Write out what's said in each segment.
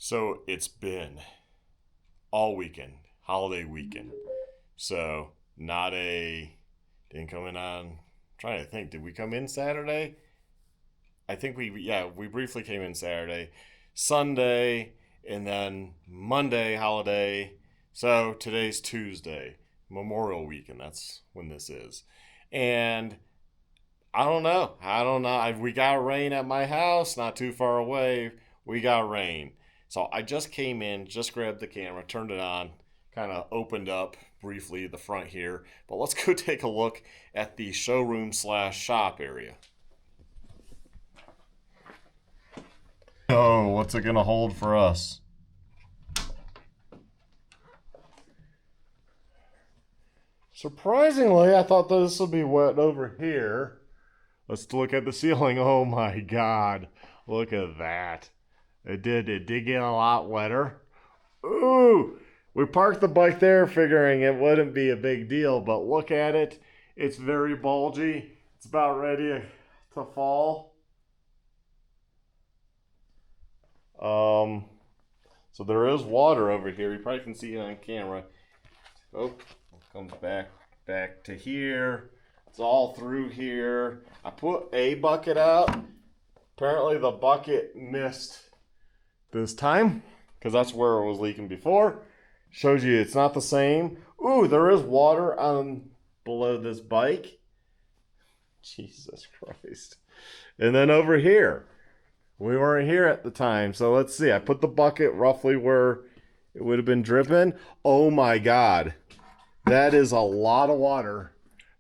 So it's been all weekend, holiday weekend. So not a didn't come in on. Trying to think, did we come in Saturday? I think we briefly came in Saturday, Sunday, and then Monday holiday. So today's Tuesday, Memorial Weekend. That's when this is, and I don't know. We got rain at my house, not too far away. We got rain. So I just came in, just grabbed the camera, turned it on, kind of opened up briefly the front here. But let's go take a look at the showroom slash shop area. Oh, what's it going to hold for us? Surprisingly, I thought this would be wet over here. Let's look at the ceiling. Oh my God. Look at that. It did get a lot wetter. Ooh, we parked the bike there figuring it wouldn't be a big deal, but look at it. It's very bulgy. It's about ready to fall. So there is water over here. You probably can see it on camera. Oh, it comes back to here. It's all through here. I put a bucket out. Apparently the bucket missed this time because that's where it was leaking before. Shows you it's not the same. Ooh, there is water on below this bike. Jesus Christ. And then over here, we weren't here at the time, so let's see. I put the bucket roughly where it would have been dripping. Oh my God, that is a lot of water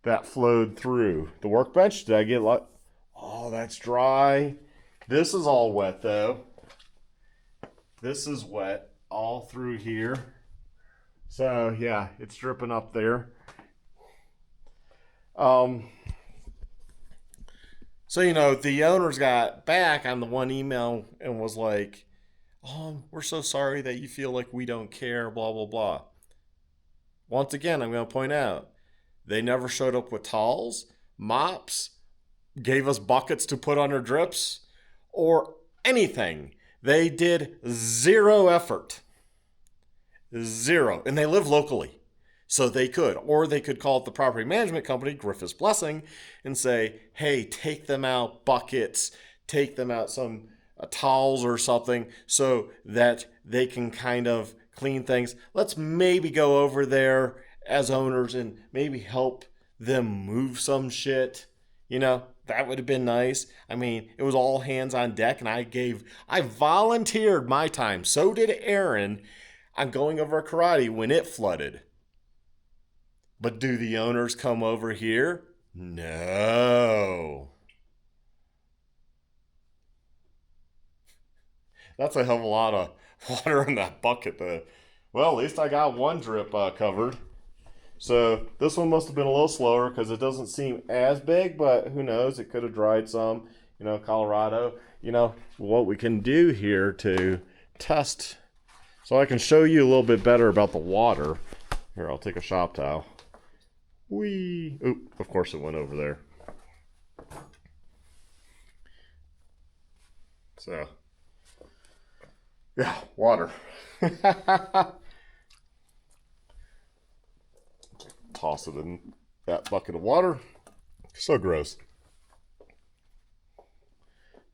that flowed through the workbench. Did I get Oh, that's dry. This is all wet though. This is wet all through here. So yeah, it's dripping up there. So the owners got back on the one email and was like, "Oh, we're so sorry that you feel like we don't care, blah blah blah." Once again, I'm going to point out, they never showed up with towels, mops, gave us buckets to put on our drips, or anything. They did zero effort. Zero. And they live locally. So they could. Or they could call it the property management company, Griffiths Blessing, and say, hey, take them out buckets, take them out some towels or something so that they can kind of clean things. Let's maybe go over there as owners and maybe help them move some shit. That would have been nice. I mean, it was all hands on deck, and I volunteered my time. So did Aaron on going over karate when it flooded. But do the owners come over here? No. That's a hell of a lot of water in that bucket, though. Well, at least I got one drip covered. So this one must have been a little slower because it doesn't seem as big, but who knows? It could have dried some. Colorado. What we can do here to test, so I can show you a little bit better about the water. Here, I'll take a shop towel. Whee! Oop, of course it went over there. So, yeah, water. Toss it in that bucket of water. So gross.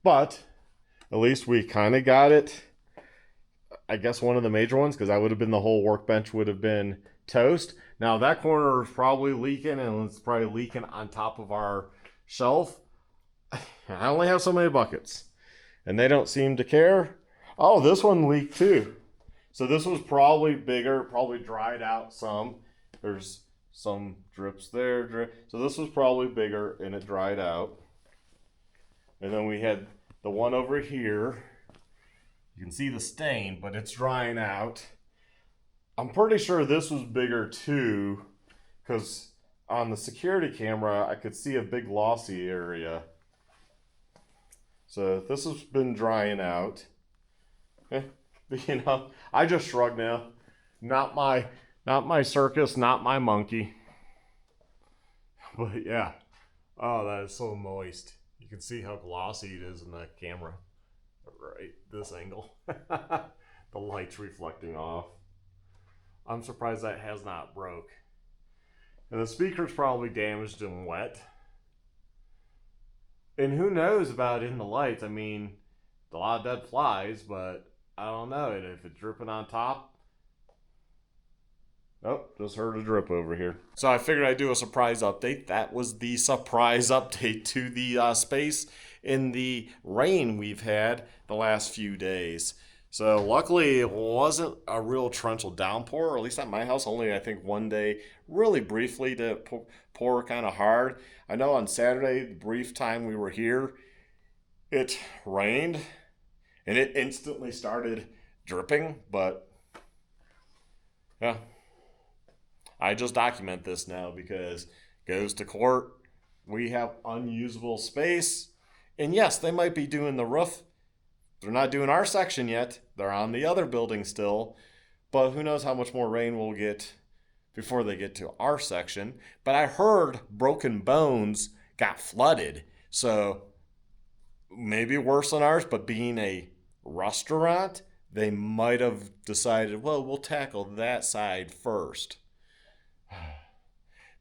But at least we kind of got it. I guess one of the major ones, because that would have been the whole workbench would have been toast. Now that corner is probably leaking, and it's probably leaking on top of our shelf. I only have so many buckets, and they don't seem to care. Oh, this one leaked too. So this was probably bigger, probably dried out some. There's some drips there. So this was probably bigger, and it dried out. And then we had the one over here. You can see the stain, but it's drying out. I'm pretty sure this was bigger too, because on the security camera, I could see a big glossy area. So this has been drying out. I just shrug now. Not my circus, not my monkey. But yeah. Oh, that is so moist. You can see how glossy it is in that camera. Right, this angle. light's reflecting off. I'm surprised that has not broke. And the speaker's probably damaged and wet. And who knows about in the lights? I mean, a lot of dead flies, but I don't know. And if it's dripping on top. Oh, just heard a drip over here. So I figured I'd do a surprise update. That was the surprise update to the space in the rain we've had the last few days. So luckily it wasn't a real torrential downpour, or at least at my house, only I think one day really briefly to pour kind of hard. I know on Saturday, the brief time we were here, it rained and it instantly started dripping, but yeah. I just document this now because it goes to court. We have unusable space. And yes, they might be doing the roof. They're not doing our section yet. They're on the other building still. But who knows how much more rain we'll get before they get to our section. But I heard Broken Bones got flooded. So maybe worse than ours, but being a restaurant, they might have decided, well, we'll tackle that side first.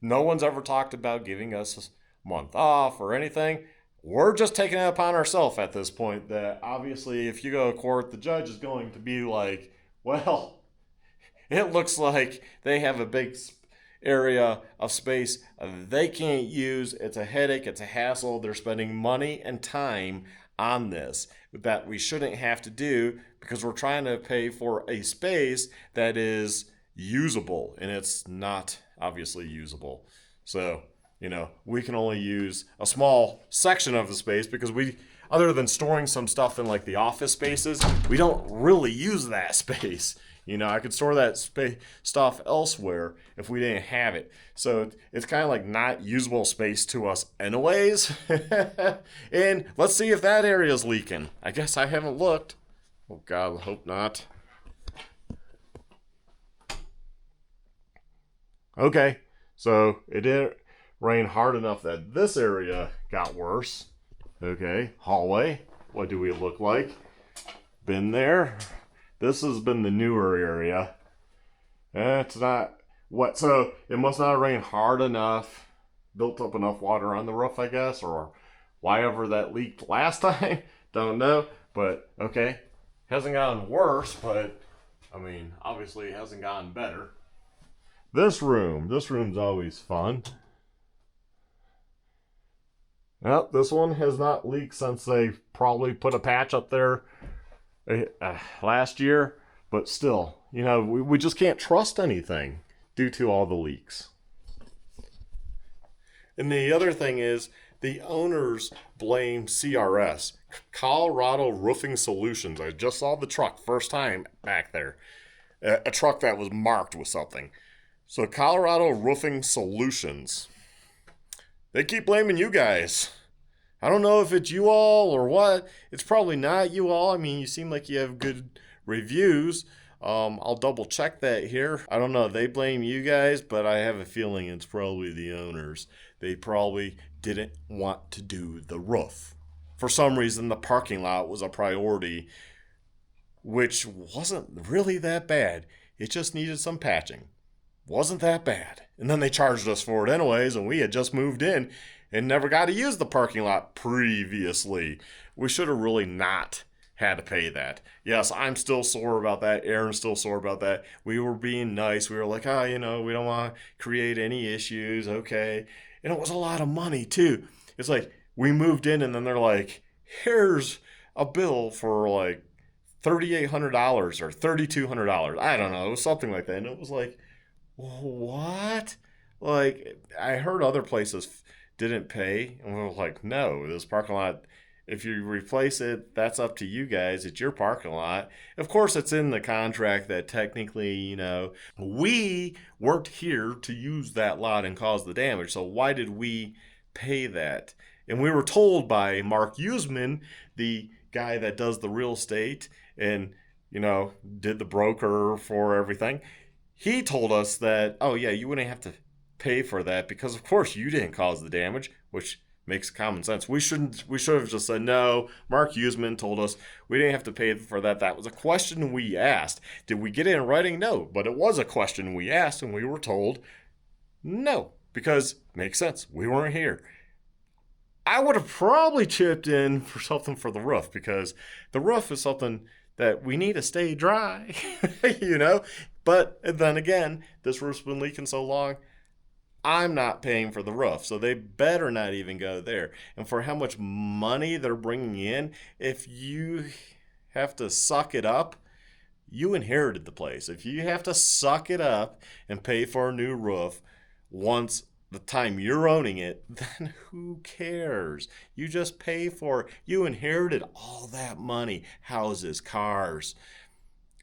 No one's ever talked about giving us a month off or anything. We're just taking it upon ourselves at this point that obviously if you go to court, the judge is going to be like, well, it looks like they have a big area of space they can't use. It's a headache. It's a hassle. They're spending money and time on this that we shouldn't have to do because we're trying to pay for a space that is usable, and it's not obviously usable. So, we can only use a small section of the space because we, other than storing some stuff in like the office spaces, we don't really use that space. I could store that stuff elsewhere if we didn't have it. So it's kind of like not usable space to us anyways. And let's see if that area is leaking. I guess I haven't looked. Oh God, I hope not. Okay, so it didn't rain hard enough that this area got worse. Okay, hallway. What do we look like? Been there. This has been the newer area. It's not wet, so it must not have rained hard enough, built up enough water on the roof, I guess, or why ever that leaked last time. Don't know, but okay. Hasn't gotten worse, but I mean, obviously it hasn't gotten better. This room's always fun. Well, this one has not leaked since they probably put a patch up there last year, but still, we just can't trust anything due to all the leaks. And the other thing is, the owners blame CRS, Colorado Roofing Solutions. I just saw the truck first time back there, a truck that was marked with something. So Colorado Roofing Solutions, they keep blaming you guys. I don't know if it's you all or what. It's probably not you all. I mean, you seem like you have good reviews. I'll double check that here. I don't know. They blame you guys, but I have a feeling it's probably the owners. They probably didn't want to do the roof. For some reason, the parking lot was a priority, which wasn't really that bad. It just needed some patching. Wasn't that bad. And then they charged us for it anyways, and we had just moved in and never got to use the parking lot previously. We should have really not had to pay that. Yes, I'm still sore about that. Aaron's still sore about that. We were being nice. We were like, we don't want to create any issues. Okay. And it was a lot of money too. It's like we moved in and then they're like, here's a bill for like $3,800 or $3,200. I don't know. It was something like that. And it was like, what? Like, I heard other places didn't pay, and we were like, no, this parking lot, if you replace it, that's up to you guys. It's your parking lot. Of course, it's in the contract that technically, we weren't here to use that lot and cause the damage. So why did we pay that? And we were told by Mark Usman, the guy that does the real estate and, did the broker for everything. He told us that, you wouldn't have to pay for that because, of course, you didn't cause the damage, which Makes common sense. We should have just said no. Mark Usman told us we didn't have to pay for that. That was a question we asked. Did we get it in writing? No, but it was a question we asked, and we were told no, because makes sense. We weren't here. I would have probably chipped in for something for the roof, because the roof is something that we need to stay dry, you know? But then again, this roof's been leaking so long, I'm not paying for the roof, so they better not even go there. And for how much money they're bringing in, if you have to suck it up, you inherited the place. If you have to suck it up and pay for a new roof once the time you're owning it, then who cares? You just pay for it. You inherited all that money, houses, cars,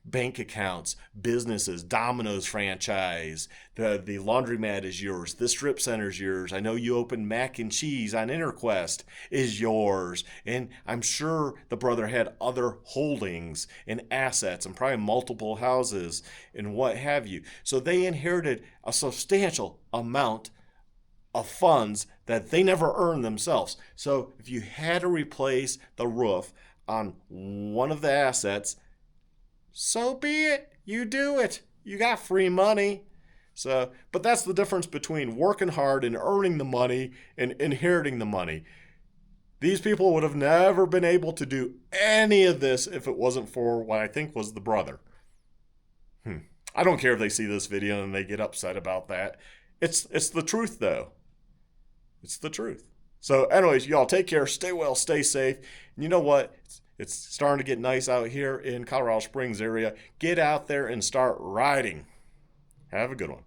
bank accounts, businesses, Domino's franchise, the laundromat is yours, the strip center is yours. I know you opened Mac and Cheese on Interquest is yours. And I'm sure the brother had other holdings and assets and probably multiple houses and what have you. So they inherited a substantial amount of funds that they never earned themselves. So if you had to replace the roof on one of the assets, so be it. You do it. You got free money. So, but that's the difference between working hard and earning the money and inheriting the money. These people would have never been able to do any of this if it wasn't for what I think was the brother. I don't care if they see this video and they get upset about that. It's the truth, though. It's the truth. So anyways, y'all take care, stay well, stay safe. And you know what? It's starting to get nice out here in Colorado Springs area. Get out there and start riding. Have a good one.